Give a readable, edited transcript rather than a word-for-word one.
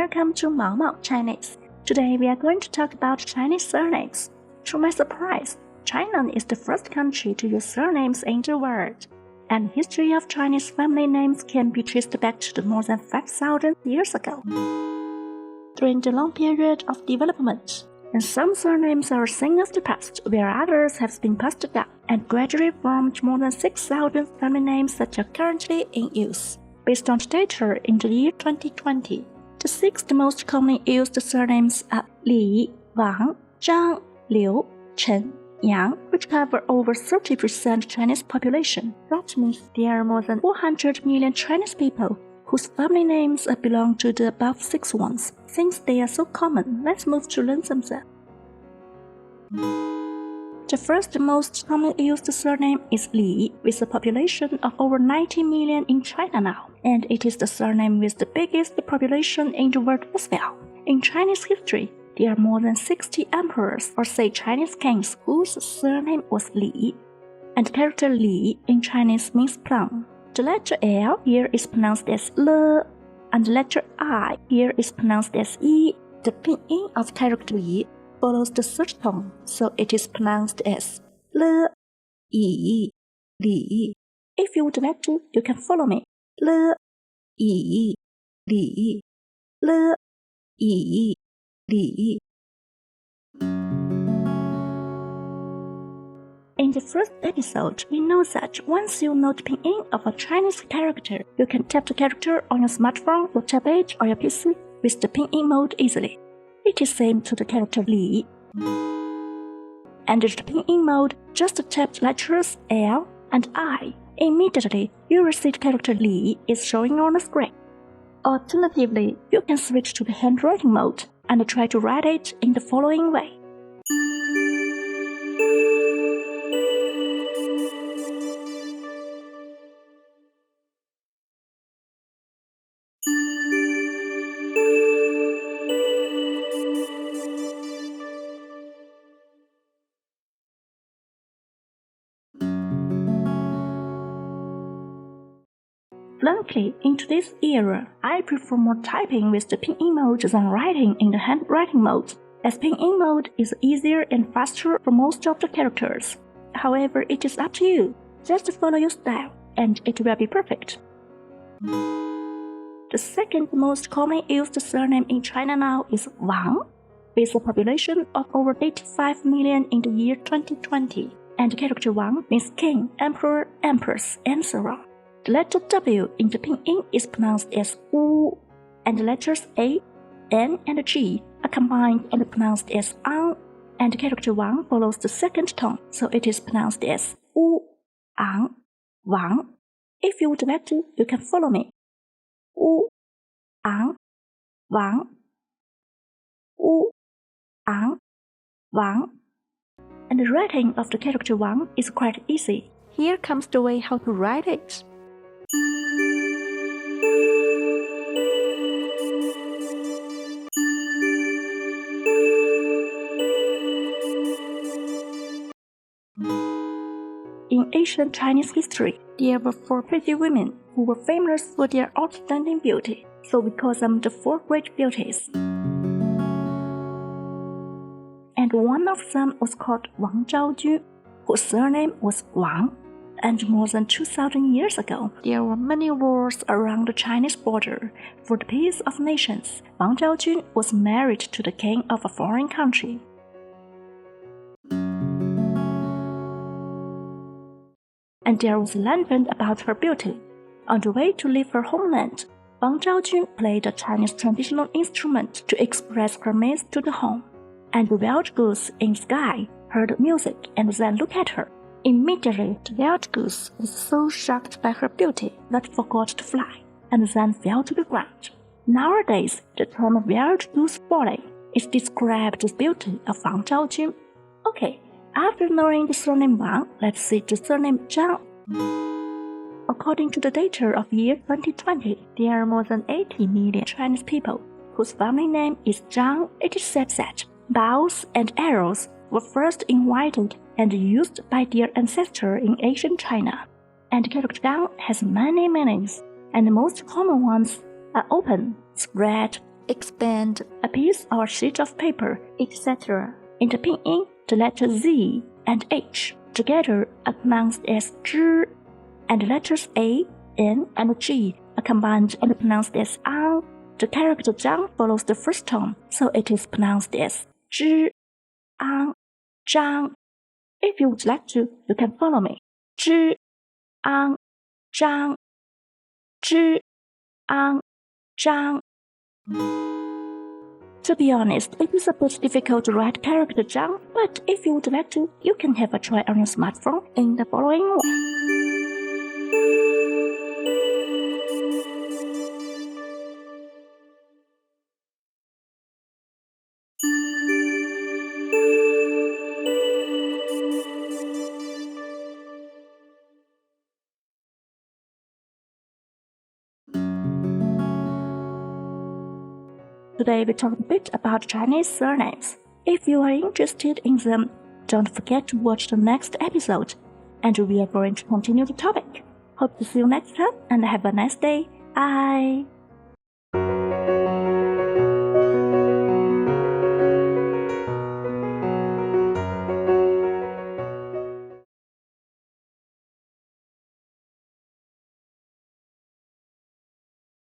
welcome to Mao Mao Chinese. Today we are going to talk about Chinese surnames. To my surprise, China is the first country to use surnames in the world, and the history of Chinese family names can be traced back to more than 5,000 years ago. During the long period of development, and some surnames are seen as the past, where others have been passed down and gradually formed more than 6,000 family names that are currently in use. Based on data in the year 2020, the 6 most commonly used surnames are Li, Wang, Zhang, Liu, Chen, Yang, which cover over 30% Chinese population. That means there are more than 400 million Chinese people whose family names belong to the above 6 ones. Since they are so common, let's move to learn them then. The first most commonly used surname is Li, with a population of over 90 million in China now, and it is the surname with the biggest population in the world as well. In Chinese history, there are more than 60 emperors, or say Chinese kings, whose surname was Li, and the character Li in Chinese means plum. The letter L here is pronounced as Le, and the letter I here is pronounced as Yi. The pinyin of character Yi follows the third tone, so it is pronounced as Le, Yi, Li. If you would like to, you can follow me. Le, Yi, Li, Le, Yi, Li. In the first episode, we know that once you know the pinyin of a Chinese character, you can tap the character on your smartphone, your tablet, or your PC with the pinyin mode easily. It is same to the character Li. Under the pinyin mode, just tap the letters L and I. Immediately, you will see the character Li is showing on the screen. Alternatively, you can switch to the handwriting mode and try to write it in the following way. Frankly, in today's era, I prefer more typing with the pinyin mode than writing in the handwriting mode, as pinyin mode is easier and faster for most of the characters. However, it is up to you. Just follow your style, and it will be perfect. The second most commonly used surname in China now is Wang, with a population of over 85 million in the year 2020, and the character Wang means king, emperor, empress, and so on. The letter W in the pinyin is pronounced as Wu, and the letters A, N, and G are combined and pronounced as Ang, and the character Wang follows the second tone, so it is pronounced as Wu, Ang, Wang. If you would like to, you can follow me. Wu, Ang, Wang, Wu, Ang, Wang. And the writing of the character Wang is quite easy. Here comes the way how to write it. In ancient Chinese history, there were 4 pretty women who were famous for their outstanding beauty, so we call them the 4 great beauties. And one of them was called Wang Zhaojun, whose surname was Wang. And more than 2,000 years ago, there were many wars around the Chinese border. For the peace of nations, Wang Zhaojun was married to the king of a foreign country. And there was a legend about her beauty. On the way to leave her homeland, Wang Zhaojun played a Chinese traditional instrument to express her miss to the home. And the wild goose in the sky heard music and then looked at her. Immediately, the wild goose was so shocked by her beauty that it forgot to fly, and then fell to the ground. Nowadays, the term wild goose falling is described the beauty of Wang Zhaojun. Okay, after knowing the surname Wang, let's see the surname Zhang. According to the data of year 2020, there are more than 80 million Chinese people whose family name is Zhang. It is said that bows and arrows were first invented and used by their ancestor in ancient China. And character Zhang has many meanings, and the most common ones are open, spread, expand a piece or sheet of paper, etc. In the pinyin, the letter Z and H together are pronounced as zhi, and the letters A, N, and G are combined and pronounced as ang. The character zhang follows the first tone, so it is pronounced as zhi, ang, zhang. If you would like to, you can follow me. Zhi, ang, zhang, zhi, ang, zhang. To be honest, it is a bit difficult to write character zhang, but if you would like to, you can have a try on your smartphone in the following way. Today we talked a bit about Chinese surnames. If you are interested in them, don't forget to watch the next episode, and we are going to continue the topic. Hope to see you next time and have a nice day. Bye!